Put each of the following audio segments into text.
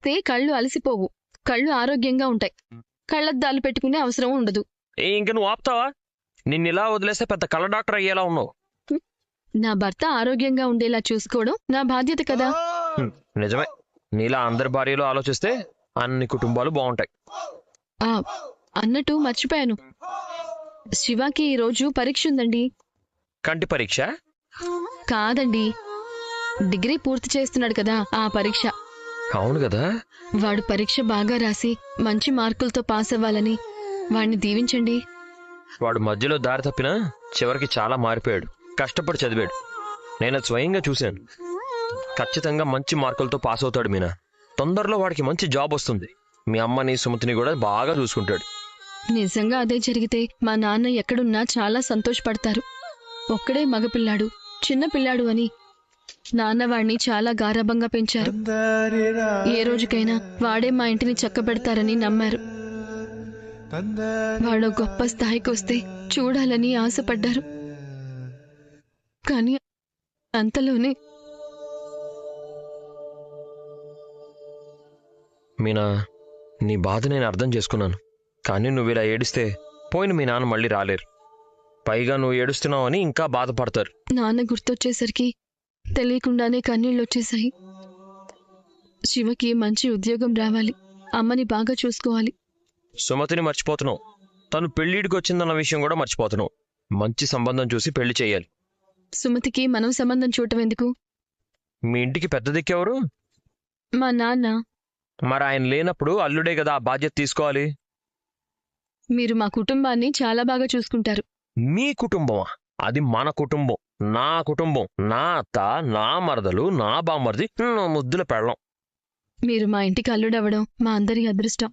చూస్తే కళ్ళు అలసిపోవు, కళ్ళు ఆరోగ్యంగా ఉంటాయి. కళ్ళద్దాలు పెట్టుకునే అవసరం ఉండదు. ఇంక నువ్వు ఆపుతావా? నిన్నిలా వదిలేస్తే పెద్ద కళ్ళ డాక్టర్ అయ్యేలా ఉన్నావు. నా భర్త ఆరోగ్యంగా ఉండేలా చూసుకోవడం నా బాధ్యత కదా. నిజమే, నీలా అందరి భార్యలు ఆలోచిస్తే అన్ని కుటుంబాలు బాగుంటాయి. అన్నట్టు మర్చిపోయాను, శివాకి ఈ రోజు పరీక్ష ఉందండి. కంటి పరీక్ష? కాదండి, డిగ్రీ పూర్తి చేస్తున్నాడు కదా, ఆ పరీక్ష. అవును కదా. వాడు పరీక్ష బాగా రాసి మంచి మార్కులతో పాస్ అవ్వాలని వాడిని దీవించండి. వాడు మధ్యలో దారి తప్పినా చివరికి చాలా మారిపోయాడు. కష్టపడి చదివాడు, నేను స్వయంగా చూశాను. ఖచ్చితంగా మంచి మార్కులతో పాస్ అవుతాడు మీనా. తొందరలో వాడికి మంచి జాబ్ వస్తుంది. మీ అమ్మని సుమతిని కూడా బాగా చూసుకుంటాడు. నిజంగా అదే జరిగితే మా నాన్న ఎక్కడున్నా చాలా సంతోషపడతారు. ఒక్కడే మగపిల్లాడు, చిన్న పిల్లాడు అని నాన్న వాడిని చాలా గారాబంగా పెంచారు. ఏ రోజుకైనా వాడే మా ఇంటిని చక్కబెడతారని నమ్మారు. వాడు గొప్ప స్థాయికి వస్తే చూడాలని ఆశపడ్డారు. కానీ అంతలోనే మీనా, నీ బాధ నేను అర్థం చేసుకున్నాను. కానీ నువ్వు ఇలా ఏడిస్తే పోయిన మీ నాన్న మళ్ళీ రాలేరు. పైగా నువ్వు ఏడుస్తున్నావు అని ఇంకా బాధపడతారు. నాన్న గుర్తొచ్చేసరికి తెలియకుండానే కన్నీళ్ళొచ్చేశాయి. శివకి మంచి ఉద్యోగం రావాలి, అమ్మని బాగా చూసుకోవాలి. సుమతిని మర్చిపోతున్నావు, తను పెళ్ళిడికి వచ్చిందన్న విషయం కూడా మర్చిపోతున్నావు. మంచి సంబంధం చూసి పెళ్లి చేయాలి. సుమతికి మనం సంబంధం చూడటం ఎందుకు? మీ ఇంటికి పెద్ద దిక్కెవరు? మా నాన్న. మరి ఆయన లేనప్పుడు అల్లుడే కదా ఆ బాధ్యత తీసుకోవాలి. మీరు మా కుటుంబాన్ని చాలా బాగా చూసుకుంటారు. మీ కుటుంబమా? అది మన కుటుంబం, నా కుటుంబం. నా అత్త, నా మరదలు, నా బామ్మర్ది, నా ముద్దుల పెళ్ళం. మీరు మా ఇంటికి అల్లుడవడం మా అందరి అదృష్టం.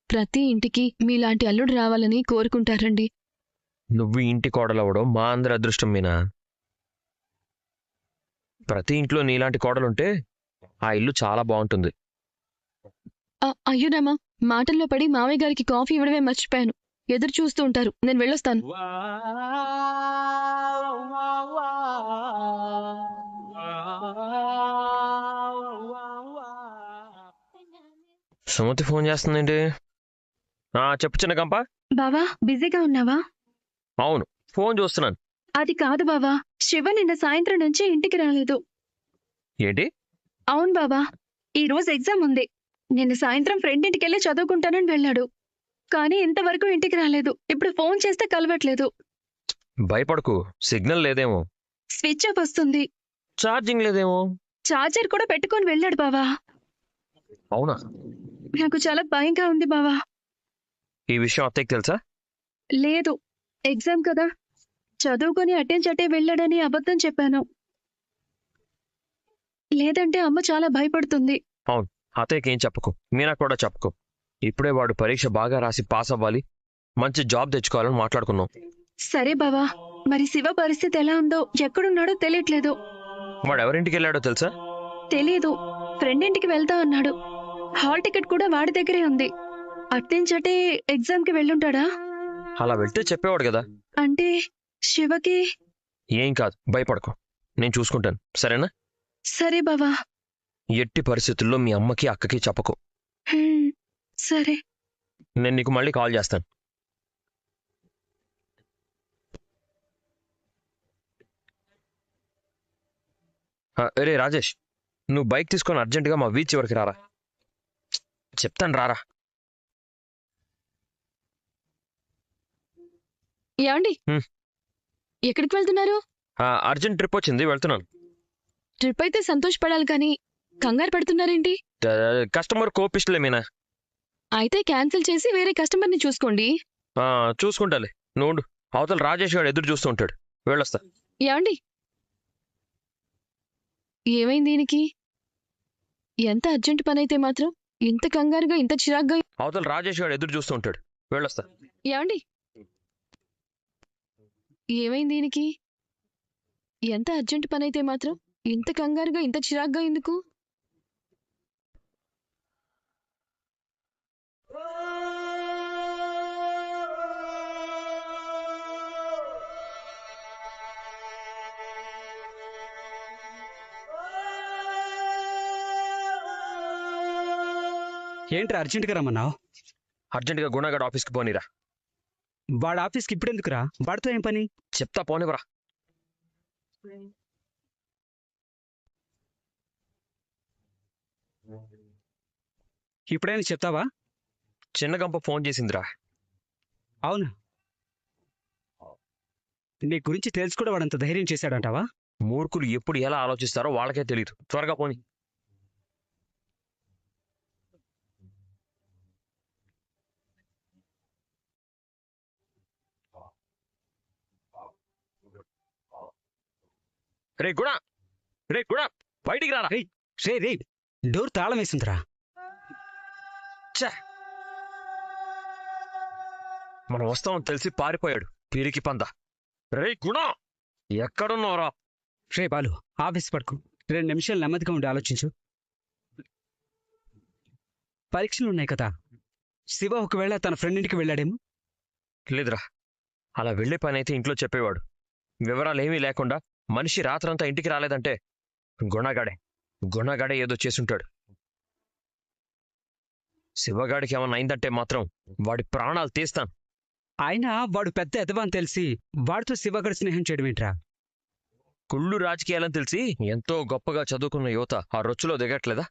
ప్రతి ఇంటికి మీలాంటి అల్లుడు రావాలని కోరుకుంటారండి. నువ్వు ఇంటి కోడలవడం మా అందరి అదృష్టం మీనా. ప్రతి ఇంట్లో నీలాంటి కోడలుంటే ఆ ఇల్లు చాలా బాగుంటుంది. అయ్యో రామా, మాటల్లో పడి మావయ్య గారికి కాఫీ ఇవ్వడమే మర్చిపోయాను. ఎదురు చూస్తూ ఉంటారు, నేను వెళ్ళొస్తాను. సుమతి ఫోన్ చేస్తుందేంటి? చెప్పు చిన్న కంప. బావా, బిజీగా ఉన్నావా? అవును, ఫోన్ చూస్తున్నాను. అది కాదు బావా, శివ నిన్న సాయంత్రం నుంచి ఇంటికి రాలేదు. ఏంటి? అవును బావా, ఈ రోజు ఎగ్జామ్ ఉంది. నిన్న సాయంత్రం ఫ్రెండ్ ఇంటికి వెళ్ళి చదువుకుంటానని వెళ్ళాడు. కానీ ఇంతవరకు ఇంటికి రాలేదు. ఇప్పుడు ఫోన్ చేస్తే కలవట్లేదు. భయపడకు, సిగ్నల్ లేదేమో. స్విచ్ ఆఫ్ వస్తుంది. ఛార్జింగ్ లేదేమో. ఛార్జర్ కూడా పెట్టుకొని వెళ్ళాడు బావా. అవునా? నాకు చాలా భయంగా ఉంది బావా. ఈ విషయం అత్తయ్యకి తెలుసా? లేదు, ఎగ్జామ్ కదా, చదువుకొని అటే వెళ్ళాడని అబద్ధం చెప్పాను. లేదంటే అమ్మ చాలా భయపడుతుంది. అవును, అత్తయ్యకి ఏం చెప్పకు, మీనా కూడా చెప్పకు. ఇప్పుడే వాడు పరీక్ష బాగా రాసి పాస్ అవ్వాలి, మంచి జాబ్ తెచ్చుకోవాలని మాట్లాడుకున్నాం. సరే బావా, మరి శివ పరిస్థితి ఎలా ఉందో, ఎక్కడున్నాడో తెలియట్లేదు. వాడు ఎవరింటికి వెళ్ళాడో తెలుసా? తెలీదు, ఫ్రెండ్ ఇంటికి వెళ్తా అన్నాడు. హాల్ టికెట్ కూడా వాడి దగ్గరే ఉంది. అట్నుంచటే ఎగ్జామ్ కి వెళ్ళుంటాడా? అలా వెళ్తే చెప్పేవాడు కదా. అంటే శివకి ఏం కాదు, భయపడకు, నేను చూసుకుంటాను, సరేనా? సరే బావా. ఎట్టి పరిస్థితుల్లో మీ అమ్మకి అక్కకి చెప్పకు. సరే, నేను నీకు మళ్ళీ కాల్ చేస్తాను. రే రాజేష్, నువ్వు బైక్ తీసుకొని అర్జెంటుగా మా బీచ్ వరకు రారా. చెప్తాను, రారా. ఏమండి, ఎక్కడికి వెళ్తున్నారు? అర్జెంట్ ట్రిప్ వచ్చింది, వెళ్తున్నాను. ట్రిప్ అయితే సంతోషపడాలి, కానీ కంగారు పడుతున్నారేంటి? కస్టమర్ కోపిస్టులే మీనా. అయితే క్యాన్సిల్ చేసి వేరే కస్టమర్ని చూసుకోండి. చూసుకుంటాలే, నువ్వు అవతల రాజేష్ గారు ఎదురు చూస్తూ ఉంటాడు, వెళ్ళొస్తా. ఏమండి, ఏమైంది దీనికి? ఎంత అర్జెంట్ పని అయితే మాత్రం ఇంత కంగారుగా, ఇంత చిరాగ్గా? అవతల రాజేష్ గారు ఎదురు చూస్తూ ఉంటాడు, వెళ్ళొస్తా. ఏమండి, ఏమైంది దీనికి? ఎంత అర్జెంట్ పని అయితే మాత్రం ఇంత కంగారుగా, ఇంత చిరాగ్గా ఎందుకు? ఏంట్రా అర్జెంటుగా రమ్మన్నావు? అర్జెంటుగా గుణగాడు ఆఫీస్కి పోనీరా. వాడు ఆఫీస్కి ఇప్పుడెందుకురా? వాడితో ఏం పని? చెప్తా పోనివరా. ఇప్పుడైనా చెప్తావా? చిన్నగంప ఫోన్ చేసిందిరా. అవును, నీ గురించి తెలుసు కూడా వాడంత ధైర్యం చేశాడంటావా? మూర్ఖులు ఎప్పుడు ఎలా ఆలోచిస్తారో వాళ్ళకే తెలియదు. త్వరగా పోని. రే గుణ, రే గుణ, బయటికి రారా. రే డోర్ తాళం వేసిందిరా. ఛే! మనం వస్తామని తెలిసి పారిపోయాడు పిరికి పంద. రే గుణ, ఎక్కడున్నావురా? రే బాలు, ఆఫీస్ పడుకు. 2 నిమిషాలు నెమ్మదిగా ఉండి ఆలోచించు. పరీక్షలున్నాయి కదా. శివ ఒకవేళ తన ఫ్రెండ్ ఇంటికి వెళ్ళాడేమో. లేదురా, అలా వెళ్ళే పని అయితే ఇంట్లో చెప్పేవాడు. వివరాలు ఏమీ లేకుండా మనిషి రాత్రంతా ఇంటికి రాలేదంటే గుణగాడే ఏదో చేసుంటాడు. శివగాడికి ఏమన్నా అయిందంటే మాత్రం వాడి ప్రాణాలు తీస్తాను. అయినా వాడు పెద్ద ఎదవా అని తెలిసి వాడితో శివగడి స్నేహం చేయడం ఏంట్రా? కుళ్ళు రాజకీయాలని తెలిసి ఎంతో గొప్పగా చదువుకున్న యువత ఆ రొచ్చులో దిగట్లేదా?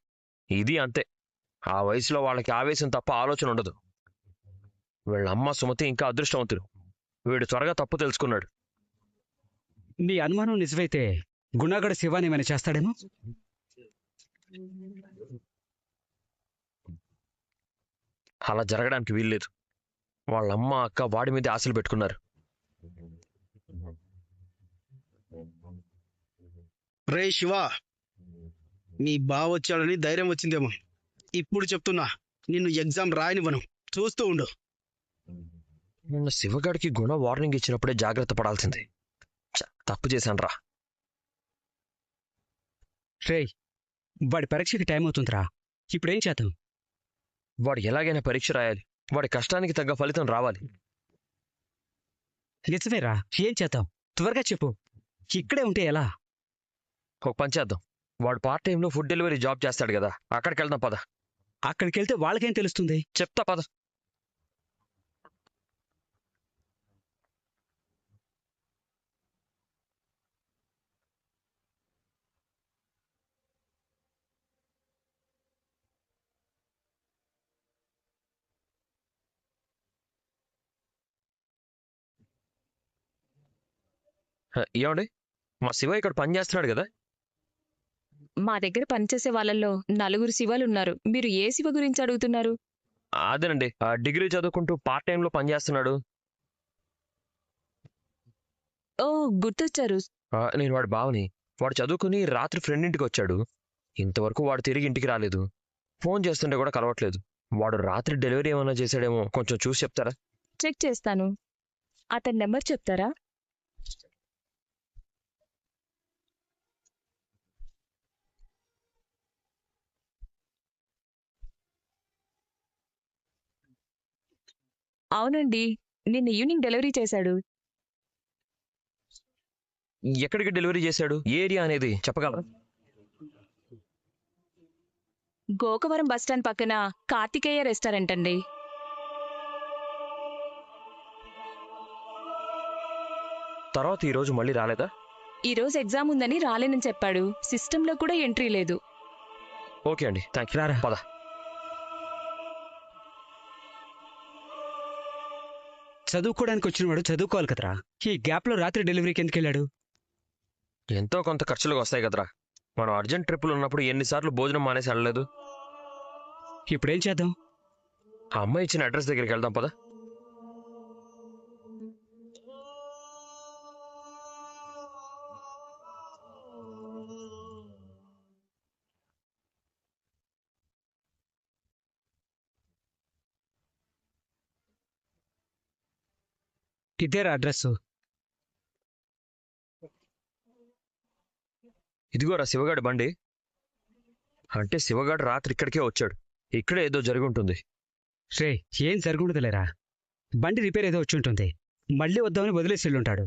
ఇది అంతే. ఆ వయసులో వాళ్ళకి ఆవేశం తప్ప ఆలోచన ఉండదు. వీళ్ళమ్మ సుమతి ఇంకా అదృష్టవంతుడు. వీడు త్వరగా తప్పు తెలుసుకున్నాడు. నీ అనుమానం నిజమైతే గుణగడ శివాని ఏమైనా చేస్తాడేమో. అలా జరగడానికి వీల్లేదు. వాళ్ళమ్మ అక్క వాడి మీద ఆశలు పెట్టుకున్నారు. రే శివ, మీ బావ వచ్చాడని ధైర్యం వచ్చిందేమో. ఇప్పుడు చెప్తున్నా, నిన్ను ఎగ్జామ్ రాయనివ్వను. చూస్తూ ఉండు. నిన్న శివగాడికి గుణ వార్నింగ్ ఇచ్చినప్పుడే జాగ్రత్త పడాల్సింది. తప్పు చేశాన్రా. రే, వాడి పరీక్షకి టైం అవుతుందిరా. ఇప్పుడేం చేద్దాం? వాడు ఎలాగైనా పరీక్ష రాయాలి. వాడి కష్టానికి తగ్గ ఫలితం రావాలి. నిజమేరా, ఏం చేద్దాం? త్వరగా చెప్పు. ఇక్కడే ఉంటే ఎలా? ఒక పని చేద్దాం. వాడు పార్ట్ టైంలో ఫుడ్ డెలివరీ జాబ్ చేస్తాడు కదా, అక్కడికి వెళ్దాం పద. అక్కడికి వెళ్తే వాళ్ళకేం తెలుస్తుంది? చెప్తా పద. ఏమండి, మా శివ ఇక్కడ పని చేస్తున్నాడు కదా? మా దగ్గర పనిచేసే వాళ్ళల్లో 4 శివలున్నారు. మీరు ఏ శివ గురించి అడుగుతున్నారు? అదేనండి, డిగ్రీ చదువుకుంటూ పార్ట్ టైంలో పని చేస్తున్నాడు. ఓ, గుర్తొచ్చారు. నేను వాడి బావని. వాడు చదువుకుని రాత్రి ఫ్రెండ్ ఇంటికి వచ్చాడు. ఇంతవరకు వాడు తిరిగి ఇంటికి రాలేదు. ఫోన్ చేస్తుంటే కూడా కలవట్లేదు. వాడు రాత్రి డెలివరీ ఏమైనా చేశాడేమో, కొంచెం చూసి చెప్తారా? చెక్ చేస్తాను. అతని నెంబర్ చెప్తారా? అవునండి, నిన్న ఈవినింగ్ డెలివరీ చేశాడు. ఎక్కడికి డెలివరీ చేశాడు? ఏ ఏరియా అనేది చెప్పగలరా? గోకవరం బస్టాండ్ పక్కన కార్తికేయ రెస్టారెంట్ అండి. తర్వాత ఈ రోజు మళ్ళీ రాలేదా? ఈరోజు ఎగ్జామ్ ఉందని రాలేనని చెప్పాడు. సిస్టంలో కూడా ఎంట్రీ లేదు. ఓకే అండి, థ్యాంక్ యూ. రారా. పద. చదువుకోవడానికి వచ్చినవాడు చదువుకోవాలి కదరా. ఈ గ్యాప్లో రాత్రి డెలివరీకి ఎందుకు వెళ్ళాడు? ఎంతో కొంత ఖర్చులకు వస్తాయి కదరా. మనం అర్జెంట్ ట్రిప్పులు ఉన్నప్పుడు ఎన్నిసార్లు భోజనం మానేసి వెళ్ళలేదు. ఇప్పుడేం చేద్దాం? ఆ అమ్మాయి ఇచ్చిన అడ్రస్ దగ్గరికి వెళ్దాం పద. ఇదేరా అడ్రస్. ఇదిగోరా శివగాడి బండి. అంటే శివగాడు రాత్రి ఇక్కడికే వచ్చాడు. ఇక్కడే ఏదో జరిగి ఉంటుంది. రే, ఏం జరుగుండదులేరా. బండి రిపేర్ ఏదో వచ్చి ఉంటుంది. మళ్ళీ వద్దామని వదిలేసి వెళ్ళుంటాడు.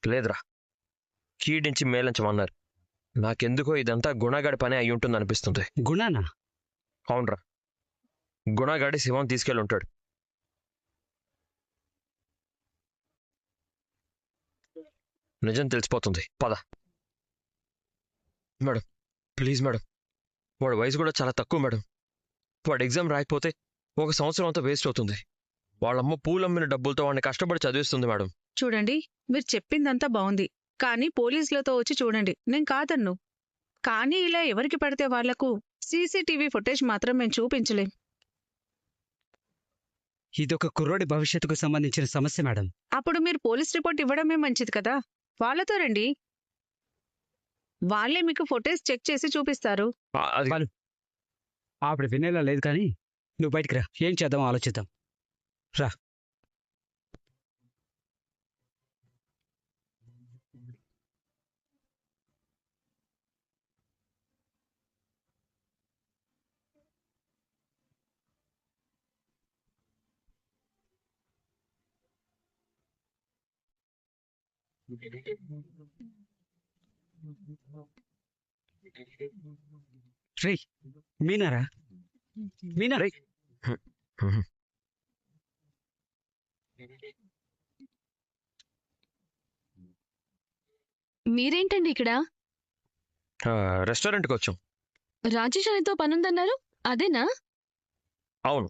లేదురా, కీడించి మేలించమన్నారు. నాకెందుకో ఇదంతా గుణగాడి పని అయి ఉంటుంది అనిపిస్తుంది. గుణానా? అవునరా, గుణగాడి శివం తీసుకెళ్ళి ఉంటాడు. నిజం తెలిసిపోతుంది, పద. మేడం, ప్లీజ్ మేడం, వాడి వయసు కూడా చాలా తక్కువ మేడం. వాడు ఎగ్జామ్ రాయకపోతే 1 సంవత్సరం అంతా వేస్ట్ అవుతుంది. వాళ్ళమ్మ పూలమ్మిన డబ్బులతో వాడిని కష్టపడి చదివిస్తుంది మేడం. చూడండి, మీరు చెప్పిందంతా బావుంది, కానీ పోలీసులతో వచ్చి చూడండి, నేను కాదన్ను. కానీ ఇలా ఎవరికి పడితే వాళ్లకు సీసీటీవీ ఫుటేజ్ మాత్రం మేము చూపించలేం. ఇదొక కుర్రోడి భవిష్యత్తుకు సంబంధించిన సమస్య మేడం. అప్పుడు మీరు పోలీస్ రిపోర్ట్ ఇవ్వడమే మంచిది కదా. వాళ్ళతో రండి, వాళ్ళే మీకు ఫుటేజ్ చెక్ చేసి చూపిస్తారు. అది ఆవిడ వినేలా లేదు, కానీ నువ్వు బయటికి రా, ఏం చేద్దాం ఆలోచిద్దాం. రా. రే మీనారా, మీనా రే. మీరేంటండి ఇక్కడ? రెస్టారెంట్కి వచ్చాం. రాజేష్ అనితో పనుందన్నారు, అదేనా? అవును.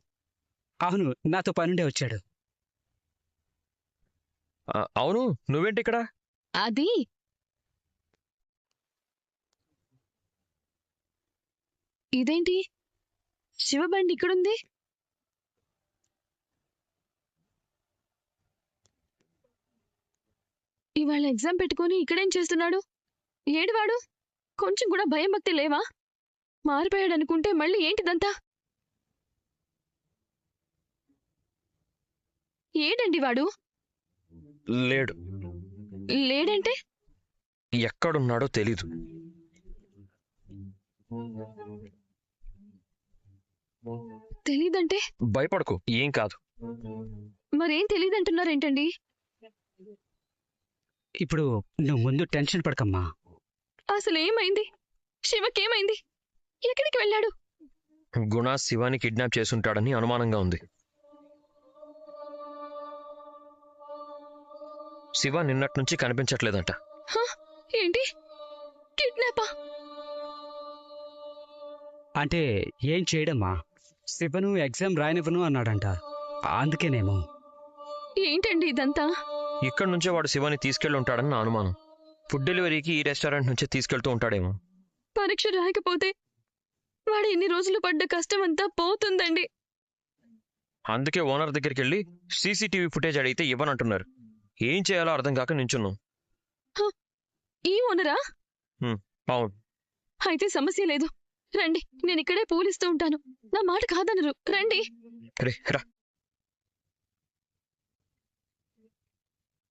అవును, నాతో పనుండే వచ్చాడు. అవును, నువ్వేంటి ఇక్కడ? అది ఇదేంటి, శివబండి ఇక్కడుంది? ఇవాళ ఎగ్జామ్ పెట్టుకుని ఇక్కడేం చేస్తున్నాడు? ఏడివాడు? కొంచెం కూడా భయం భక్తి లేవా? మారిపోయాడనుకుంటే మళ్ళీ ఏంటిదంతా? ఏడండి వాడు? లేడు. లేడంటే? ఎక్కడున్నాడో తెలీదు. తెలీదంటే? భయపడకు, ఏం కాదు. మరేం తెలీదంటున్నారేంటండి? ఇప్పుడు నువ్వు ముందు టెన్షన్ పడకమ్మా. అసలేమైంది? శివకేమైంది? ఎక్కడికి వెళ్ళాడు? గుణ శివాని కిడ్నాప్ చేసుంటాడని అనుమానంగా ఉంది. శివ నిన్నటి నుంచి కనిపించట్లేదంట. ఏంటి, కిడ్నాపా? అంటే ఏం చేయడమ్మా, శివను ఎగ్జామ్ రాయనివ్వను అన్నాడంట, అందుకేనేమో. ఏంటండి ఇదంతా? ఇక్కడి నుంచే వాడు శివాని తీసుకెళ్ళి ఉంటాడని నా అనుమానం. ఫుడ్ డెలివరీకి ఈ రెస్టారెంట్ నుంచే తీసుకెళ్తూ ఉంటాడేమో. పరీక్ష రాయకపోతే వాడు ఎన్ని రోజులు పడ్డ కష్టం అంతా పోతుందండి. అందుకే ఓనర్ దగ్గరికి వెళ్ళి సీసీటీవీ ఫుటేజ్ అడిగితే ఇవ్వనంటున్నారు. ఏం చేయాలో అర్థం కాక నించున్నాం. ఈ ఓనరా? అవును. అయితే సమస్య లేదు, రండి, నేను ఇక్కడే పూలిస్తూ ఉంటాను. నా మాట కాదనరు, రండి. రా.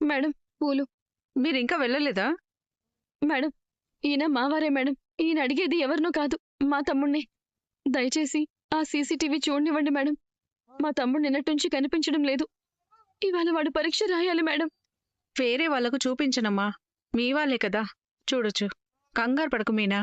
మేడం, పూలు. మీరింకా వెళ్ళలేదా? మేడం, ఈయన మావారే మేడం. ఈయన అడిగేది ఎవరినో కాదు, మా తమ్ముణ్ణి. దయచేసి ఆ సీసీటీవీ చూడనివ్వండి మేడం. మా తమ్ముడు నిన్నటి నుంచి కనిపించడం లేదు. ఇవాళ వాడు పరీక్ష రాయాలి మేడం. వేరే వాళ్లకు చూపించనమ్మా, మీ వాళ్ళే కదా, చూడొచ్చు. కంగారు పడకు మీనా.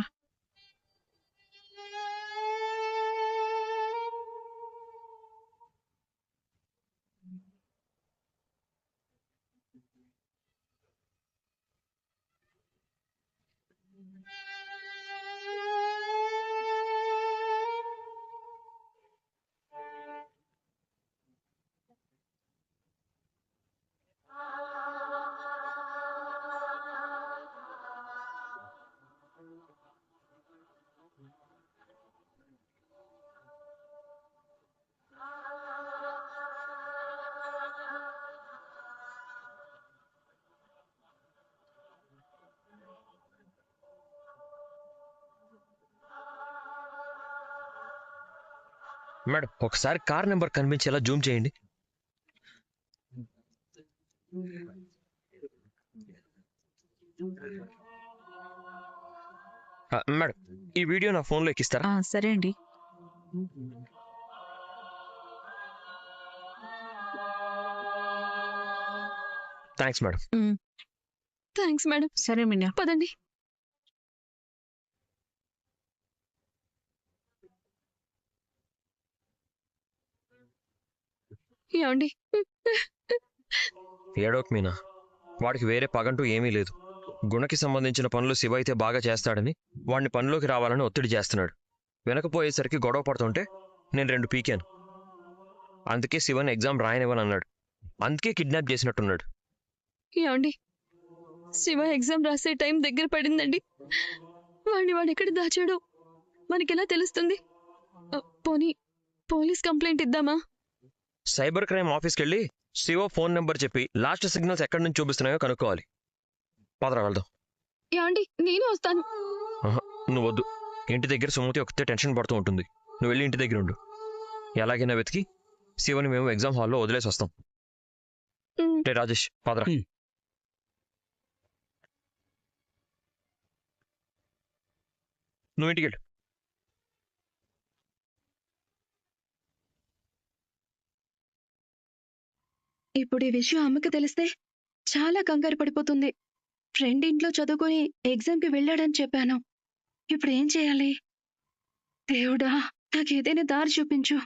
మేడం, ఒకసారి కార్ నెంబర్ కనిపించేలా జూమ్ చేయండి. మేడం, ఈ వీడియో నా ఫోన్లో ఎక్కిస్తారా? సరే అండి. Thanks madam. Thanks madam. సరే మీనా, పదండి. ఏమండి ఏడోక్ మీనా, వాడికి వేరే పగంటూ ఏమీ లేదు. గుణకి సంబంధించిన పనులు శివ అయితే బాగా చేస్తాడని వాడిని పనిలోకి రావాలని ఒత్తిడి చేస్తున్నాడు. వెనకపోయేసరికి గొడవ పడుతుంటే నేను 2 పీకాను. అందుకే శివని ఎగ్జామ్ రాయనివ్వని అన్నాడు. అందుకే కిడ్నాప్ చేసినట్టున్నాడు. ఏమండి శివ ఎగ్జామ్ రాసే టైం దగ్గర పడిందండి. వాడు ఎక్కడ దాచాడో మనకెలా తెలుస్తుంది? పోనీ పోలీస్ కంప్లైంట్ ఇద్దామా? సైబర్ క్రైమ్ ఆఫీస్కి వెళ్ళి శివ ఫోన్ నెంబర్ చెప్పి లాస్ట్ సిగ్నల్స్ ఎక్కడి నుంచి చూపిస్తున్నాయో కనుక్కోవాలి. పదరా వెళ్దాం. ఏమండి నేను వస్తాను. నువ్వు వద్దు. ఇంటి దగ్గర సుమతి ఒకతే టెన్షన్ పడుతూ ఉంటుంది. నువ్వు వెళ్ళి ఇంటి దగ్గర ఉండు. ఎలాగైనా వెతికి శివని మేము ఎగ్జామ్ హాల్లో వదిలేసి వస్తాం. ఉమ్, రే రాజేష్, పదరా. నువ్వు ఇంటికి వెళ్ళు. ఇప్పుడు ఈ విషయం అమ్మకి తెలిస్తే చాలా కంగారు పడిపోతుంది. ఫ్రెండ్ ఇంట్లో చదువుకొని ఎగ్జామ్కి వెళ్ళాడని చెప్పాను. ఇప్పుడు ఏం చేయాలి? దేవుడా, నాకు ఏదైనా దారి చూపించు.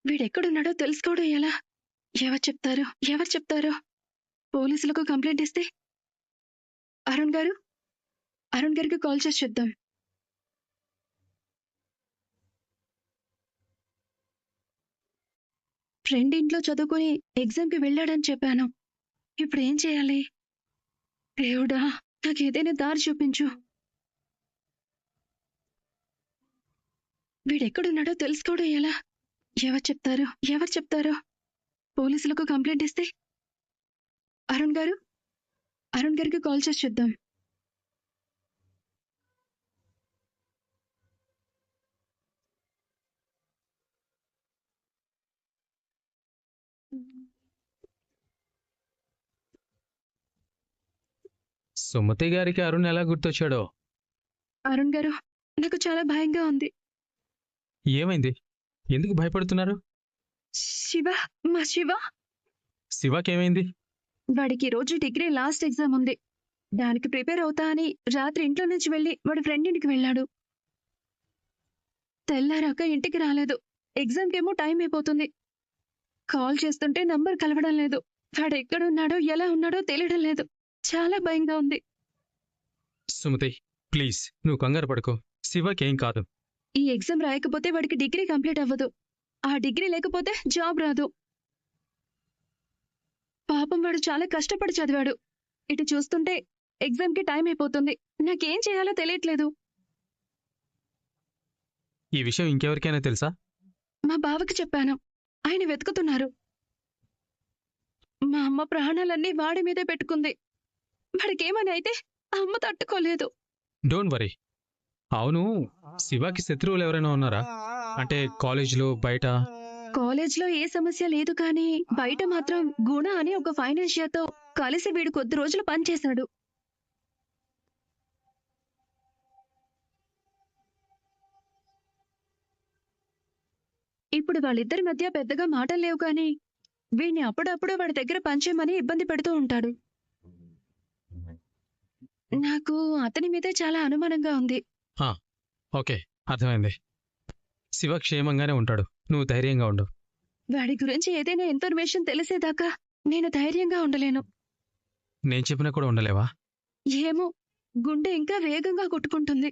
వీడెక్కడున్నాడో తెలుసుకోవడం ఎలా? ఎవరు చెప్తారు? పోలీసులకు కంప్లైంట్ ఇస్తే? అరుణ్ గారికి కాల్ చేసి చెప్దాం. ఫ్రెండ్ ఇంట్లో చదువుకొని ఎగ్జామ్కి వెళ్ళాడని చెప్పాను. ఇప్పుడు ఏం చేయాలి? దేవుడా, నాకు ఏదైనా దారి చూపించు. వీడెక్కడున్నాడో తెలుసుకోవడం ఎలా? ఎవరు చెప్తారు? పోలీసులకు కంప్లైంట్ ఇస్తే? అరుణ్ గారికి కాల్ చేసి చూద్దాం. సుమతి గారికి అరుణ్ ఎలా గుర్తొచ్చాడో? అరుణ్ గారు, నాకు చాలా భయంగా ఉంది. ఏమైంది? ఎందుకు భయపడుతున్నారు? మా శివ శివకేమైంది? వాడికి రోజు డిగ్రీ లాస్ట్ ఎగ్జామ్ ఉంది. దానికి ప్రిపేర్ అవుతా అని రాత్రి ఇంట్లో నుంచి వెళ్ళి వాడి ఫ్రెండ్ ఇంటికి వెళ్ళాడు. తెల్లారాక ఇంటికి రాలేదు. ఎగ్జామ్కేమో టైం అయిపోతుంది. కాల్ చేస్తుంటే నంబర్ కలవడం లేదు. వాడు ఎక్కడున్నాడో ఎలా ఉన్నాడో తెలియడం లేదు. చాలా భయంగా ఉంది. సుమతి, ప్లీజ్ నువ్వు కంగారు పడుకో. శివకేం కాదు. ఈ ఎగ్జామ్ రాయకపోతే వాడికి డిగ్రీ కంప్లీట్ అవ్వదు. ఆ డిగ్రీ లేకపోతే జాబ్ రాదు. పాపం వాడు చాలా కష్టపడి చదివాడు. ఇటు చూస్తుంటే ఎగ్జామ్కి టైం అయిపోతుంది. నాకేం చేయాలో తెలియట్లేదు. ఈ విషయం ఇంకెవరికైనా తెలుసా? మా బావకి చెప్పాను. ఆయన వెతుకుతున్నారు. మా అమ్మ ప్రాణాలన్నీ వాడి మీదే పెట్టుకుంది. వాడికేమని అయితే ఆ అమ్మ తట్టుకోలేదు. Don't worry. అవును, శివకి శత్రువులు ఎవరైనా ఉన్నారా? అంటే కాలేజ్లో, బయట? కాలేజ్లో ఏ సమస్య లేదు, కానీ బయట మాత్రం గుణ అని ఒక ఫైనాన్షియర్తో కలిసి వీడు కొద్ది రోజులు పనిచేశాడు. ఇప్పుడు వాళ్ళిద్దరి మధ్య పెద్దగా మాటలు లేవు, కానీ వీడిని అప్పుడప్పుడు వాడి దగ్గర పనిచేయమని ఇబ్బంది పెడుతూ ఉంటాడు. నాకు అతని మీదే చాలా అనుమానంగా ఉంది. ఓకే, అర్థమైంది. శివ క్షేమంగానే ఉంటాడు. నువ్వు ధైర్యంగా ఉండు. వాడి గురించి ఏదైనా ఇన్ఫర్మేషన్ తెలిసేదాకా నేను ధైర్యంగా ఉండలేను. నేను చెప్పినా కూడా ఉండలేవా? ఏమో, గుండె ఇంకా వేగంగా కొట్టుకుంటుంది.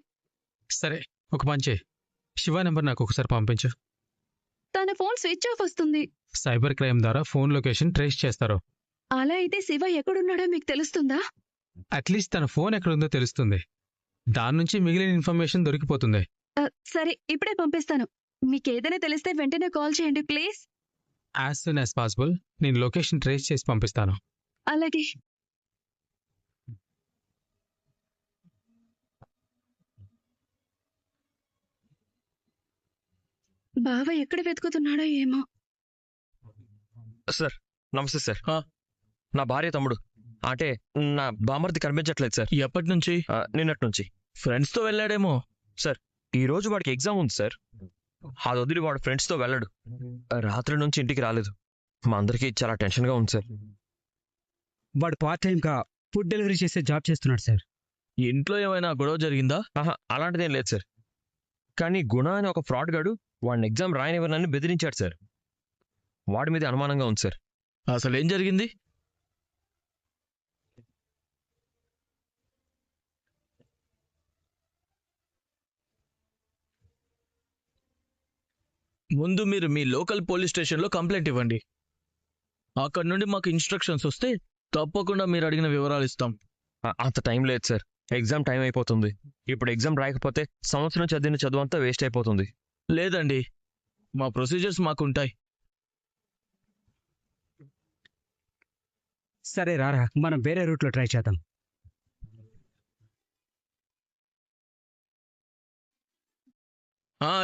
సరే, ఒక పని చేయి. శివ నెంబర్ నాకు ఒకసారి పంపించు. తన ఫోన్ స్విచ్ ఆఫ్ వస్తుంది. సైబర్ క్రైమ్ ద్వారా ఫోన్ లొకేషన్ ట్రేస్ చేస్తారు. అలా అయితే శివ ఎక్కడున్నాడో మీకు తెలుస్తుందా? అట్లీస్ట్ తన ఫోన్ ఎక్కడుందో తెలుస్తుంది. దాని నుంచి మిగిలిన ఇన్ఫర్మేషన్ దొరికిపోతుంది. సరే, ఇప్పుడే పంపిస్తాను. మీకేదైనా తెలిస్తే వెంటనే కాల్ చేయండి please. As soon as possible నేను లొకేషన్ ట్రేస్ చేసి పంపిస్తాను. అలాగే. బావ ఎక్కడ వెతుకుతున్నాడో ఏమో. సార్ నమస్తే సార్. నా భార్య తమ్ముడు, అంటే నా బామర్ది కనిపించట్లేదు సార్. ఎప్పటి నుంచి? నిన్నటి నుంచి. ఫ్రెండ్స్తో వెళ్ళాడేమో. సార్, ఈ రోజు వాడికి ఎగ్జామ్ ఉంది సార్. అది వదిలి వాడు ఫ్రెండ్స్తో వెళ్ళాడు. రాత్రి నుంచి ఇంటికి రాలేదు. మా అందరికీ చాలా టెన్షన్గా ఉంది సార్. వాడు పార్ట్ టైంగా ఫుడ్ డెలివరీ చేసే జాబ్ చేస్తున్నాడు సార్. ఇంట్లో ఏమైనా గొడవ జరిగిందా? ఆహా, అలాంటిదేం లేదు సార్. కానీ గుణ అని ఒక ఫ్రాడ్ గాడు వాడిని ఎగ్జామ్ రాయనివ్వనని బెదిరించాడు సార్. వాడి మీద అనుమానంగా ఉంది సార్. అసలు ఏం జరిగింది? ముందు మీరు మీ లోకల్ పోలీస్ స్టేషన్లో కంప్లైంట్ ఇవ్వండి. అక్కడ నుండి మాకు ఇన్స్ట్రక్షన్స్ వస్తే తప్పకుండా మీరు అడిగిన వివరాలు ఇస్తాం. అంత టైం లేదు సార్. ఎగ్జామ్ టైం అయిపోతుంది. ఇప్పుడు ఎగ్జామ్ రాయకపోతే సంవత్సరం చదివిన చదువు అంతా వేస్ట్ అయిపోతుంది. లేదండి, మా ప్రొసీజర్స్ మాకుంటాయి. సరే రారా, మనం వేరే రూట్లో ట్రై చేద్దాం.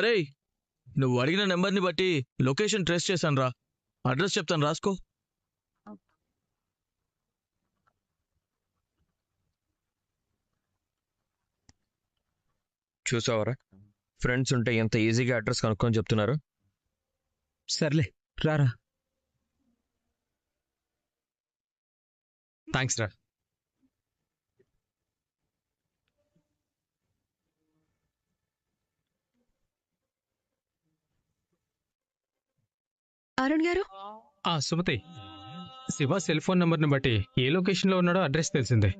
రే, నువ్వు అడిగిన నెంబర్ని బట్టి లొకేషన్ ట్రేస్ చేశాను రా. అడ్రస్ చెప్తాను, రాసుకో. చూసావరా, ఫ్రెండ్స్ ఉంటే ఎంత ఈజీగా అడ్రస్ కనుక్కొని చెప్తున్నారు. సర్లే రారా. థ్యాంక్స్ రా. అరుణ్ గారు, సుమతి, శివ సెల్ ఫోన్ నంబర్ని బట్టి ఏ లొకేషన్లో ఉన్నాడో అడ్రస్ తెలిసిందే.